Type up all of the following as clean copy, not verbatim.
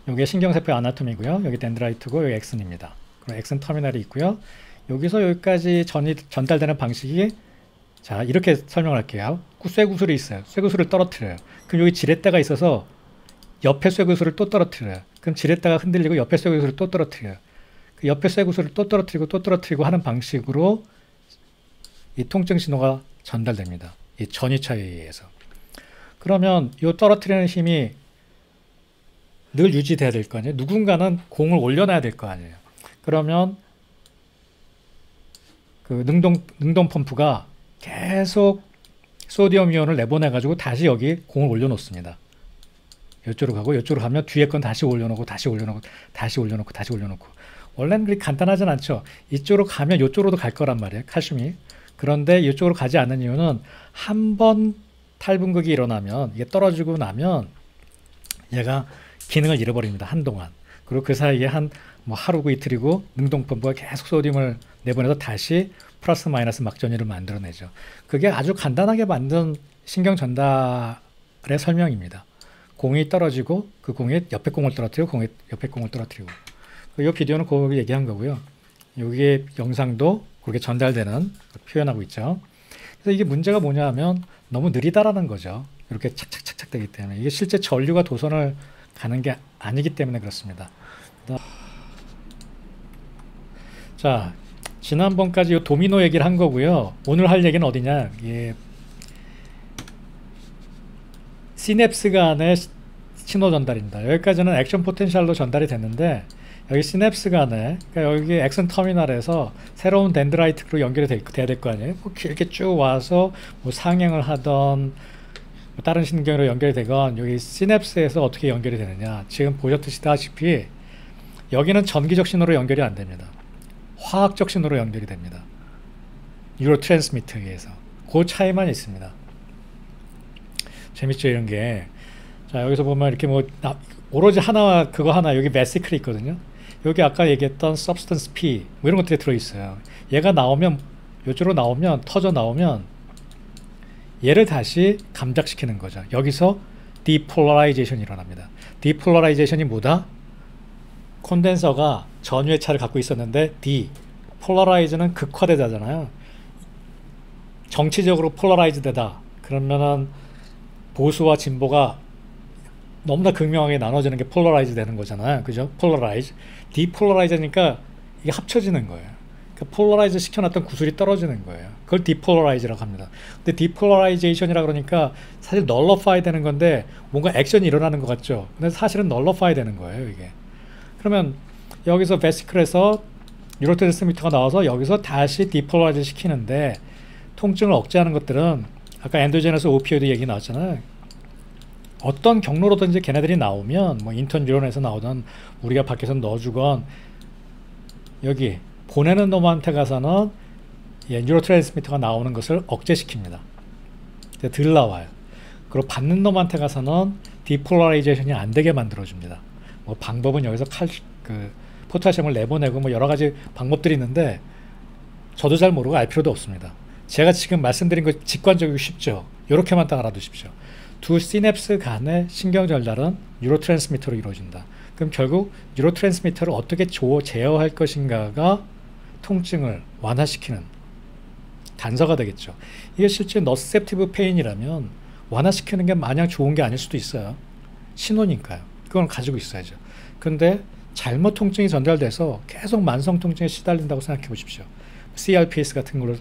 여기 신경세포의 아나토미고요. 여기 덴드라이트고 여기 엑슨입니다. 그럼 엑슨 터미널이 있고요. 여기서 여기까지 전달되는 방식이 자 이렇게 설명을 할게요. 쇠구슬이 있어요. 쇠구슬을 떨어뜨려요. 그럼 여기 지렛대가 있어서 옆에 쇠구슬을 또 떨어뜨려요. 그럼 지렛대가 흔들리고 옆에 쇠구슬을 또 떨어뜨려요. 그 옆에 쇠구슬을 또 떨어뜨리고 하는 방식으로 이 통증 신호가 전달됩니다. 이 전이차에 의해서. 그러면 이 떨어뜨리는 힘이 늘 유지돼야 될 거 아니에요. 누군가는 공을 올려놔야 될 거 아니에요. 그러면 그 능동 펌프가 계속 소디움 이온을 내보내가지고 다시 여기 공을 올려놓습니다. 이쪽으로 가고 이쪽으로 가면 뒤에 건 다시 올려놓고 다시 올려놓고 다시 올려놓고 다시 올려놓고. 원래는 그렇게 간단하진 않죠. 이쪽으로 가면 이쪽으로도 갈 거란 말이에요. 칼슘이. 그런데 이쪽으로 가지 않는 이유는 한 번 탈분극이 일어나면 이게 떨어지고 나면 얘가 기능을 잃어버립니다. 한동안. 그리고 그 사이에 한 뭐 하루고 이틀이고 능동펌프가 계속 소디움을 내보내서 다시 플러스 마이너스 막전이를 만들어내죠. 그게 아주 간단하게 만든 신경 전달의 설명입니다. 공이 떨어지고 그 공에 옆에 공을 떨어뜨리고 공에 옆에 공을 떨어뜨리고. 이 비디오는 그거 얘기한 거고요. 여기에 영상도 그렇게 전달되는 표현하고 있죠. 그래서 이게 문제가 뭐냐 하면 너무 느리다라는 거죠. 이렇게 착착착착 되기 때문에. 이게 실제 전류가 도선을 가는 게 아니기 때문에 그렇습니다. 자, 지난번까지 이 도미노 얘기를 한 거고요. 오늘 할 얘기는 어디냐? 예, 시냅스 간의 신호 전달입니다. 여기까지는 액션 포텐셜로 전달이 됐는데 여기 시냅스 간에 그러니까 여기 엑슨 터미널에서 새로운 덴드라이트로 연결이 돼야 될 거 아니에요. 뭐 길게 쭉 와서 뭐 상행을 하던 뭐 다른 신경으로 연결이 되건 여기 시냅스에서 어떻게 연결이 되느냐. 지금 보셨다시피 여기는 전기적 신호로 연결이 안 됩니다. 화학적 신호로 연결이 됩니다. 뉴로 트랜스미터에 의해서. 그 차이만 있습니다. 재밌죠 이런 게. 자 여기서 보면 이렇게 뭐 오로지 하나 그거 하나 여기 메시클이 있거든요. 여기 아까 얘기했던 substance P 뭐 이런 것들이 들어있어요. 얘가 나오면 이쪽으로 나오면 터져 나오면 얘를 다시 감작시키는 거죠. 여기서 depolarization이 일어납니다. depolarization이 뭐다? 콘덴서가 전유의 차를 갖고 있었는데 폴라라이즈는 극화되잖아요. 정치적으로 폴라라이즈 되다. 그러면은 보수와 진보가 너무나 극명하게 나눠지는 게 폴라라이즈 되는 거잖아요. 그죠? 폴라라이즈. 디폴라라이즈니까 이게 합쳐지는 거예요. 그러니까 폴라라이즈 시켜놨던 구슬이 떨어지는 거예요. 그걸 디폴라라이즈라고 합니다. 근데 디폴라라이제이션이라 그러니까 사실 널러파이 되는 건데 뭔가 액션이 일어나는 것 같죠. 근데 사실은 널러파이 되는 거예요, 이게. 그러면 여기서 베시클에서 뉴로트랜스미터가 나와서 여기서 다시 디폴라이즈 시키는데 통증을 억제하는 것들은 아까 엔도제너스 오피오이드 얘기 나왔잖아요. 어떤 경로로든지 걔네들이 나오면 뭐 인턴 뉴런에서 나오던 우리가 밖에서 넣어주건 여기 보내는 놈한테 가서는 뉴로트랜스미터가 나오는 것을 억제시킵니다. 덜 나와요. 그리고 받는 놈한테 가서는 디폴라라이제이션이 안 되게 만들어줍니다. 뭐 방법은 여기서 포타시움을 내보내고 뭐 여러 가지 방법들이 있는데 저도 잘 모르고 알 필요도 없습니다. 제가 지금 말씀드린 거 직관적이고 쉽죠. 이렇게만 딱 알아두십시오. 두 시냅스 간의 신경 전달은 뉴로트랜스미터로 이루어진다. 그럼 결국 뉴로트랜스미터를 어떻게 제어할 것인가가 통증을 완화시키는 단서가 되겠죠. 이게 실제 너셉티브 페인이라면 완화시키는 게 마냥 좋은 게 아닐 수도 있어요. 신호니까요. 그건 가지고 있어야죠. 근데 잘못 통증이 전달돼서 계속 만성 통증에 시달린다고 생각해 보십시오. CRPS 같은 걸로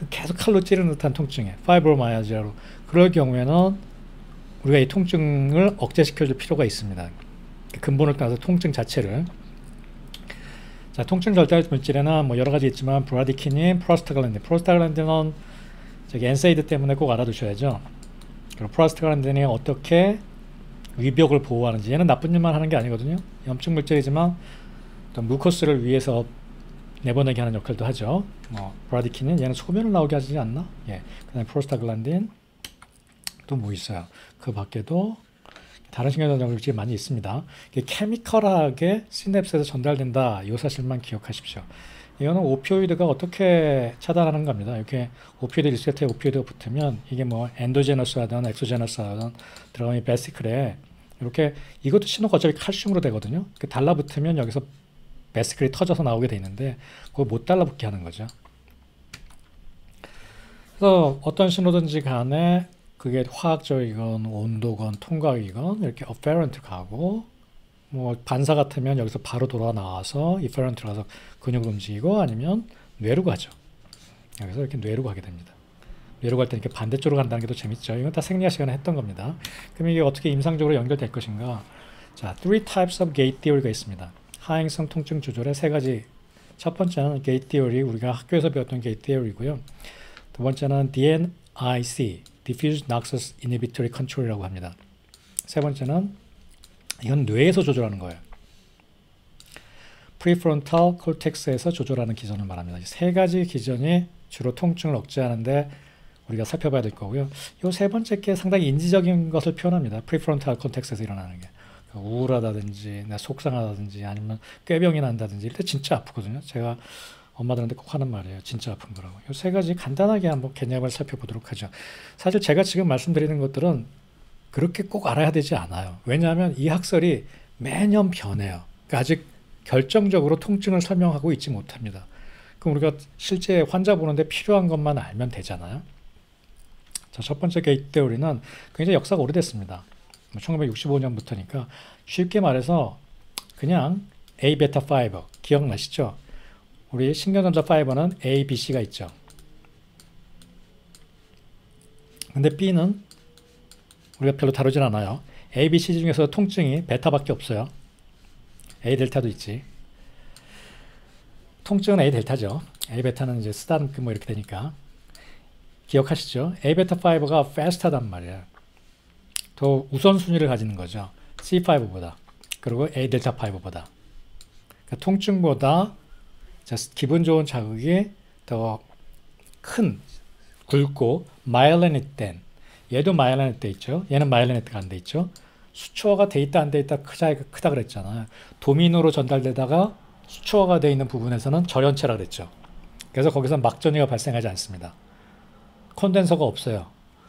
계속 칼로 찌르는 듯한 통증에 파이브로마이아지아로 그럴 경우에는 우리가 이 통증을 억제시켜 줄 필요가 있습니다. 근본을 따라서 통증 자체를. 자, 통증 절달 물질에는 뭐 여러 가지 있지만 브라디키닌, 프로스타글란딘은 저기 엔세이드 때문에 꼭 알아두셔야죠. 그리고 프로스타글란딘이 어떻게 위벽을 보호하는지. 얘는 나쁜 일만 하는 게 아니거든요. 염증 물질이지만 또 무코스를 위해서 내보내게 하는 역할도 하죠. 브라디키닌 얘는 소변을 나오게 하지 않나? 예. 그다음에 프로스타글란딘 또 뭐 있어요? 그 밖에도 다른 신경전달 물질이 많이 있습니다. 이게 케미컬하게 시냅스에서 전달된다. 이 사실만 기억하십시오. 이거는 오피오이드가 어떻게 차단하는 겁니다. 이렇게 오피오이드 리세터에 오피오이드가 붙으면 이게 뭐 엔도제너스 하든 엑소제너스 하든 들어가면 베시클에 이렇게 이것도 신호가 어차피 칼슘으로 되거든요. 그 달라붙으면 여기서 베스클이 터져서 나오게 돼 있는데 그걸 못 달라붙게 하는 거죠. 그래서 어떤 신호든지 간에 그게 화학적이건 온도건 통과이건 이렇게 afferent 가고 뭐 반사 같으면 여기서 바로 돌아 나와서 efferent로 가서 근육을 움직이고 아니면 뇌로 가죠. 여기서 이렇게 뇌로 가게 됩니다. 뇌로 갈 때 이렇게 반대쪽으로 간다는 게 더 재밌죠. 이건 다 생리학 시간에 했던 겁니다. 그럼 이게 어떻게 임상적으로 연결될 것인가? 자, three types of gate theory가 있습니다. 하행성 통증 조절의 세 가지. 첫 번째는 gate theory, 우리가 학교에서 배웠던 gate theory고요. 두 번째는 DNIC, diffuse noxus inhibitory control이라고 합니다. 세 번째는 이건 뇌에서 조절하는 거예요. prefrontal cortex에서 조절하는 기전을 말합니다. 이 세 가지 기전이 주로 통증을 억제하는데 우리가 살펴봐야 될 거고요. 이 세 번째 게 상당히 인지적인 것을 표현합니다. prefrontal cortex에서 일어나는 게. 우울하다든지 속상하다든지 아니면 꾀병이 난다든지 이럴 때 진짜 아프거든요. 제가 엄마들한테 꼭 하는 말이에요. 진짜 아픈 거라고. 이 세 가지 간단하게 한번 개념을 살펴보도록 하죠. 사실 제가 지금 말씀드리는 것들은 그렇게 꼭 알아야 되지 않아요. 왜냐하면 이 학설이 매년 변해요. 그러니까 아직 결정적으로 통증을 설명하고 있지 못합니다. 그럼 우리가 실제 환자 보는데 필요한 것만 알면 되잖아요. 자, 첫 번째 게이트 테오리는 굉장히 역사가 오래됐습니다. 1965년부터니까 쉽게 말해서 그냥 A 베타 파이버 기억나시죠? 우리 신경전자 파이버는 A, B, C가 있죠. 근데 B는 우리가 별로 다루진 않아요. A, B, C 중에서 통증이 베타밖에 없어요. A 델타도 있지. 통증은 A 델타죠. A 베타는 이제 쓰다듬기 뭐 이렇게 되니까. 기억하시죠? A 베타 파이버가 faster단 말이에요. 더 우선순위를 가지는 거죠. C5보다. 그리고 A 델타 파이버보다. 그러니까 통증보다 기분 좋은 자극이 더 큰, 굵고 마이어네트된, 얘도 마이어네트 돼 있죠. 얘는 마이어네트가 안 돼 있죠. 수초화가 돼 있다 안 돼 있다 크다 그랬잖아요. 도미노로 전달되다가 수초화가 돼 있는 부분에서는 절연체라 그랬죠. 그래서 거기서 막전이가 발생하지 않습니다. 콘덴서가 없어요.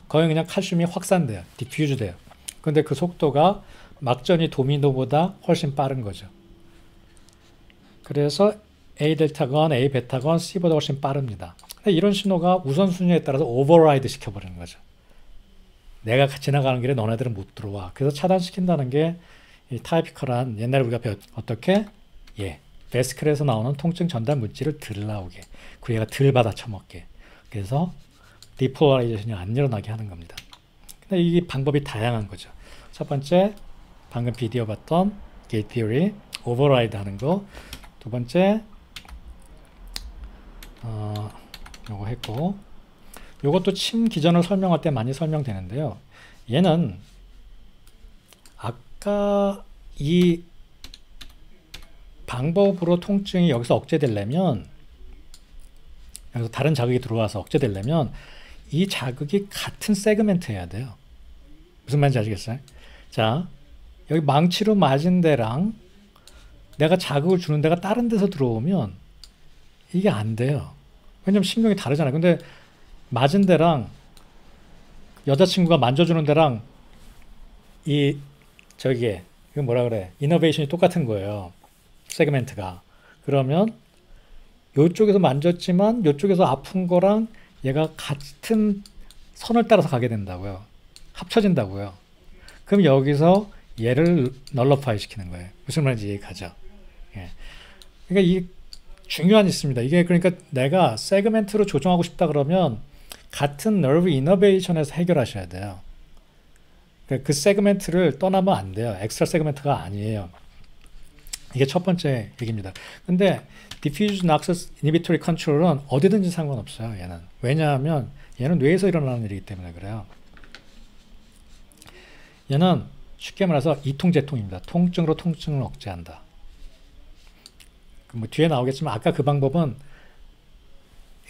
거의 그냥 칼슘이 확산돼요. 디퓨즈 돼요. 근데 그 속도가 막전이 도미노보다 훨씬 빠른 거죠. 그래서 A 델타건, A 베타건, C보다 훨씬 빠릅니다. 근데 이런 신호가 우선순위에 따라서 오버라이드 시켜버리는 거죠. 내가 지나가는 길에 너네들은 못 들어와. 그래서 차단시킨다는 게 이 타이피컬한 옛날에 우리가 배웠 어떻게? 예, 베스클에서 나오는 통증 전달 물질을 덜 나오게. 그 얘가 덜 받아 처먹게. 그래서 디폴라이제이션이 안 일어나게 하는 겁니다. 근데 이 방법이 다양한 거죠. 첫 번째, 방금 비디오 봤던 게이트 티어리, 오버라이드 하는 거. 두 번째, 요거 했고, 요것도 침 기전을 설명할 때 많이 설명되는데요. 얘는 아까 이 방법으로 통증이 여기서 억제되려면, 여기서 다른 자극이 들어와서 억제되려면 이 자극이 같은 세그멘트여야 돼요. 무슨 말인지 아시겠어요? 자, 여기 망치로 맞은 데랑 내가 자극을 주는 데가 다른 데서 들어오면 이게 안 돼요. 왜냐면 신경이 다르잖아요. 근데 맞은 데랑 여자친구가 만져주는 데랑 이거 뭐라 그래? 이너베이션이 똑같은 거예요. 세그멘트가. 그러면 요쪽에서 만졌지만 요쪽에서 아픈 거랑 얘가 같은 선을 따라서 가게 된다고요. 합쳐진다고요. 그럼 여기서 얘를 널러파이 시키는 거예요. 무슨 말인지 이해가죠? 예. 그러니까 이 중요한 있습니다. 이게 그러니까 내가 세그멘트로 조정하고 싶다 그러면 같은 너브 이너베이션에서 해결하셔야 돼요. 그러니까 그 세그멘트를 떠나면 안 돼요. 엑스트라 세그멘트가 아니에요. 이게 첫 번째 얘기입니다. 근데 diffuse noxus inhibitory control은 어디든지 상관없어요. 얘는. 왜냐하면 얘는 뇌에서 일어나는 일이기 때문에 그래요. 얘는 쉽게 말해서 이통제통입니다. 통증으로 통증을 억제한다. 뭐 뒤에 나오겠지만 아까 그 방법은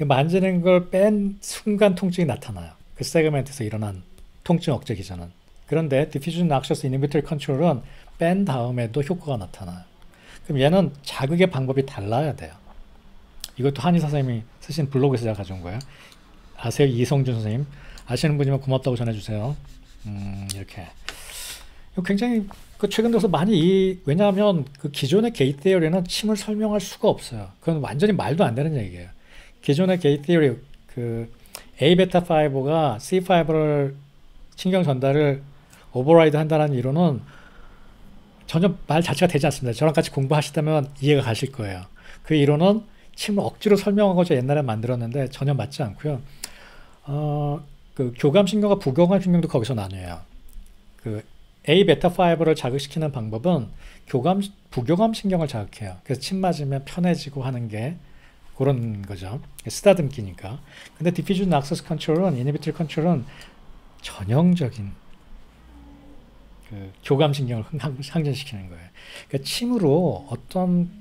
만지는 걸 뺀 순간 통증이 나타나요. 그 세그멘트에서 일어난 통증 억제 기전은. 그런데 diffuse noxus inhibitory control은 뺀 다음에도 효과가 나타나요. 그럼 얘는 자극의 방법이 달라야 돼요. 이것도 한의사 선생님이 쓰신 블로그에서 제가 가져온 거예요. 아세요? 이성준 선생님. 아시는 분이면 고맙다고 전해주세요. 이렇게. 이거 굉장히 그 최근 들어서 많이 왜냐하면 그 기존의 게이트 테오리는 침을 설명할 수가 없어요. 그건 완전히 말도 안 되는 얘기예요. 기존의 게이트 테오리 그 A 베타 5가 C5를 신경 전달을 오버라이드 한다는 이론은 전혀 말 자체가 되지 않습니다. 저랑 같이 공부하시다면 이해가 가실 거예요. 그 이론은 침을 억지로 설명하고자 옛날에 만들었는데 전혀 맞지 않고요. 그 교감신경과 부교감신경도 거기서 나뉘어요. 그 A 베타 5를 자극시키는 방법은 부교감신경을 자극해요. 그래서 침 맞으면 편해지고 하는 게 그런 거죠. 쓰다듬기니까. 근데 디퓨전 액세스 컨트롤은 이니비토리 컨트롤은 전형적인 그 교감신경을 항진시키는 거예요. 그러니까 침으로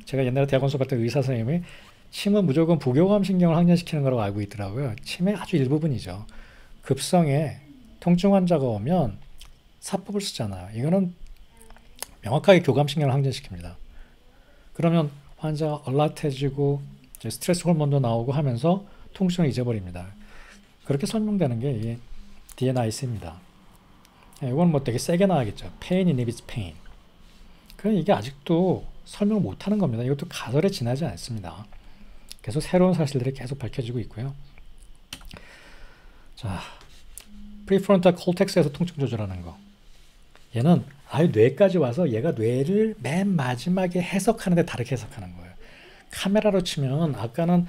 제가 옛날에 대학원 수업할 때 의사 선생님이 침은 무조건 부교감신경을 항진시키는 거라고 알고 있더라고요. 침의 아주 일부분이죠. 급성에 통증 환자가 오면 사법을 쓰잖아요. 이거는 명확하게 교감신경을 항진시킵니다. 그러면 환자가 얼라트해지고 스트레스 호르몬도 나오고 하면서 통증을 잊어버립니다. 그렇게 설명되는 게 이 DNIC입니다. 이건 뭐 되게 세게 나가겠죠. Pain inhibits pain. 그럼 이게 아직도 설명을 못하는 겁니다. 이것도 가설에 지나지 않습니다. 계속 새로운 사실들이 계속 밝혀지고 있고요. 자, 프리프론탈 콜텍스에서 통증 조절하는 거. 얘는 아예 뇌까지 와서 얘가 뇌를 맨 마지막에 해석하는데 다르게 해석하는 거예요. 카메라로 치면 아까는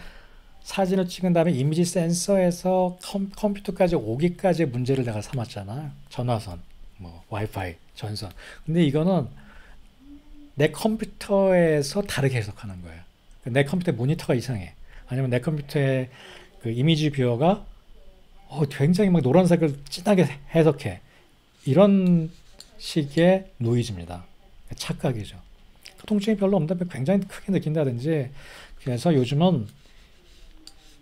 사진을 찍은 다음에 이미지 센서에서 컴퓨터까지 오기까지 문제를 내가 삼았잖아. 전화선, 뭐 와이파이, 전선. 근데 이거는 내 컴퓨터에서 다르게 해석하는 거예요. 내 컴퓨터의 모니터가 이상해. 아니면 내 컴퓨터의 그 이미지 뷰어가 굉장히 막 노란색을 진하게 해석해. 이런 식의 노이즈입니다. 착각이죠. 통증이 별로 없는데 굉장히 크게 느낀다든지. 그래서 요즘은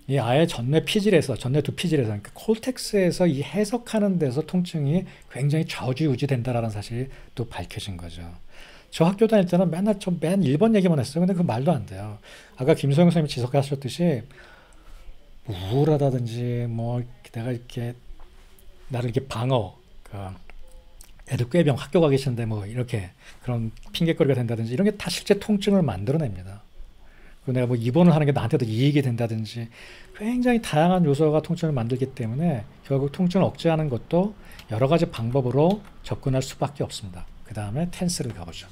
이 아예 전뇌 피질에서, 전뇌 두 피질에서, 그러니까 콜텍스에서 이 해석하는 데서 통증이 굉장히 좌우지우지 된다라는 사실이 또 밝혀진 거죠. 저 학교 다닐 때는 맨 1번 얘기만 했어요. 근데 그 말도 안 돼요. 아까 김소영 선생님이 지적하셨듯이 우울하다든지 뭐 내가 이렇게 나를 이렇게 애들 꾀병 학교 가기 싫은데 뭐 이렇게 그런 핑계거리가 된다든지 이런 게 다 실제 통증을 만들어냅니다. 그리고 내가 뭐 입원을 하는 게 나한테도 이익이 된다든지 굉장히 다양한 요소가 통증을 만들기 때문에 결국 통증을 억제하는 것도 여러 가지 방법으로 접근할 수밖에 없습니다. 그 다음에 텐스를 가보죠.